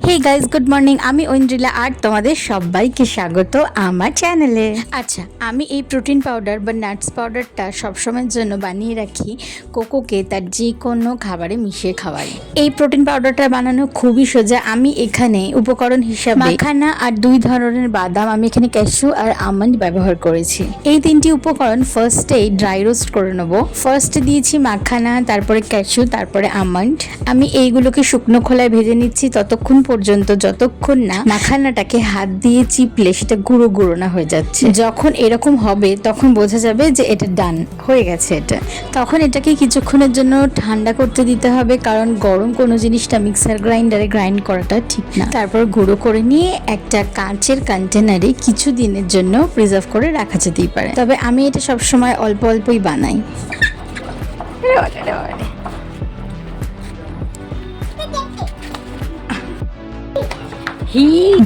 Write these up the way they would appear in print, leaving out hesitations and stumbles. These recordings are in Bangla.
Hey guys, good morning. আমি ঐন্দ্রিলা আর তোমাদের সবাইকে স্বাগত আমার চ্যানেলে। আচ্ছা, আমি এই প্রোটিন পাউডার বা নাটস পাউডারটা সবসময়ের জন্য বানিয়ে রাখি কোকোকে তার যে কোনো খাবারে মিশিয়ে খাওয়াই। এই প্রোটিন পাউডারটা বানানো খুবই সোজা। আমি এখানে উপকরণ হিসাবে মাখানা আর 2 ধরনের বাদাম, আমি এখানে ক্যাশু আর আমন্ড ব্যবহার করেছি। এই 3টি উপকরণ ফার্স্টেই ড্রাই রোস্ট করে নেবো। ফার্স্টে দিয়েছি মাখানা, তারপরে ক্যাশু, তারপরে আমন্ড। আমি এইগুলোকে শুকনো খোলায় ভেজে নিচ্ছি ততক্ষণ পর্যন্ত যতক্ষণ না মাখানাটাকে হাত দিয়ে চিপলে সেটা গুঁড়ো গুঁড়ো না হয়ে যাচ্ছে। যখন এরকম হবে তখন বোঝা যাবে যে এটা ডান হয়ে গেছে। এটা তখন এটাকে কিছুক্ষণের জন্য ঠান্ডা করতে দিতে হবে, কারণ গরম কোনো জিনিসটা মিক্সার গ্রাইন্ডারে গ্রাইন্ড করাটা ঠিক না। তারপর গুঁড়ো করে নিয়ে একটা কাঁচের কন্টেনারে কিছু দিনের জন্য প্রিজার্ভ করে রাখা যেতেই পারে, তবে আমি এটা সবসময় অল্প অল্পই বানাই।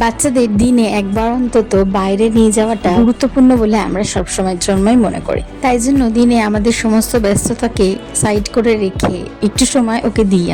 বাচ্চাদের দিনে একবার অন্তত বাইরে নিয়ে যাওয়াটা গুরুত্বপূর্ণ বলে আমরা সবসময়ের জন্যই মনে করি। তাই জন্য দিনে আমাদের সমস্ত ব্যস্ততাকে সাইড করে রেখে একটু সময় ওকে দিই।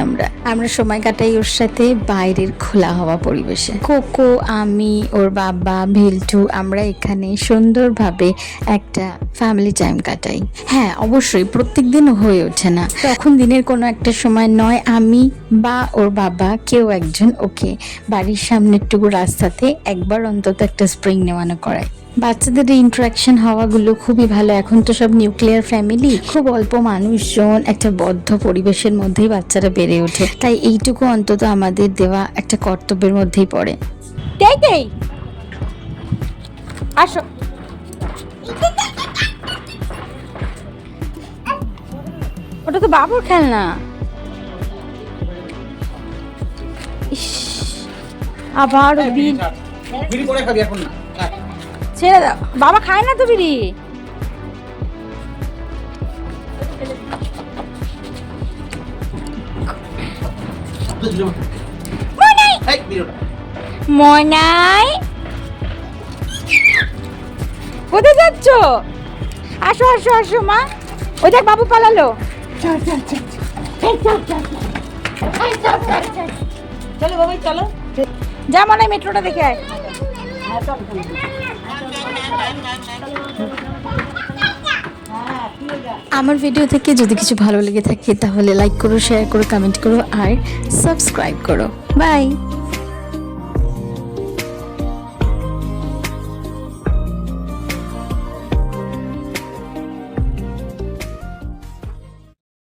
আমরা সময় কাটাই ওর সাথে বাইরের খোলা হওয়া পরিবেশে। কোকো, আমি, ওর বাবা, ভেলটু, আমরা এখানে সুন্দরভাবে একটা ফ্যামিলি টাইম কাটাই। হ্যাঁ, অবশ্যই প্রত্যেক দিন হয়ে ওঠে না, তখন দিনের কোনো একটা সময় নয় আমি বা ওর বাবা কেউ একজন ওকে বাড়ির সামনের টুকু রাস্তাতে একবার অন্তত একটা স্প্রিং নেওয়ানো করায়। বাচ্চাদের এই ইন্টারাকশন হওয়াগুলো খুবই ভালো। এখন তো সব নিউক্লিয়ার ফ্যামিলি, খুব অল্প মানুষজন, একটা বদ্ধ পরিবেশের মধ্যেই বাচ্চারা বেড়ে ওঠে। তাই এইটুকু অন্তত আমাদের দেওয়া একটা কর্তব্যের মধ্যেই পড়ে। আসো, ওটা তো বাবুর খেলনা। আবার বিড়ি করে খাবি এখন না, ছেড়ে দাও। বাবা খায় না তো বিড়ি। মনাই, কোথায় যাচ্ছ? আসো আসো আসো মা, ওই দেখ বাবু পালালো। চলো বাবা চলো, যা মনে হয় মেট্রোটা দেখে আয়। আমার ভিডিও থেকে যদি কিছু ভালো লেগে থাকে তাহলে লাইক করো, শেয়ার করো, কমেন্ট করো আর সাবস্ক্রাইব করো। বাই।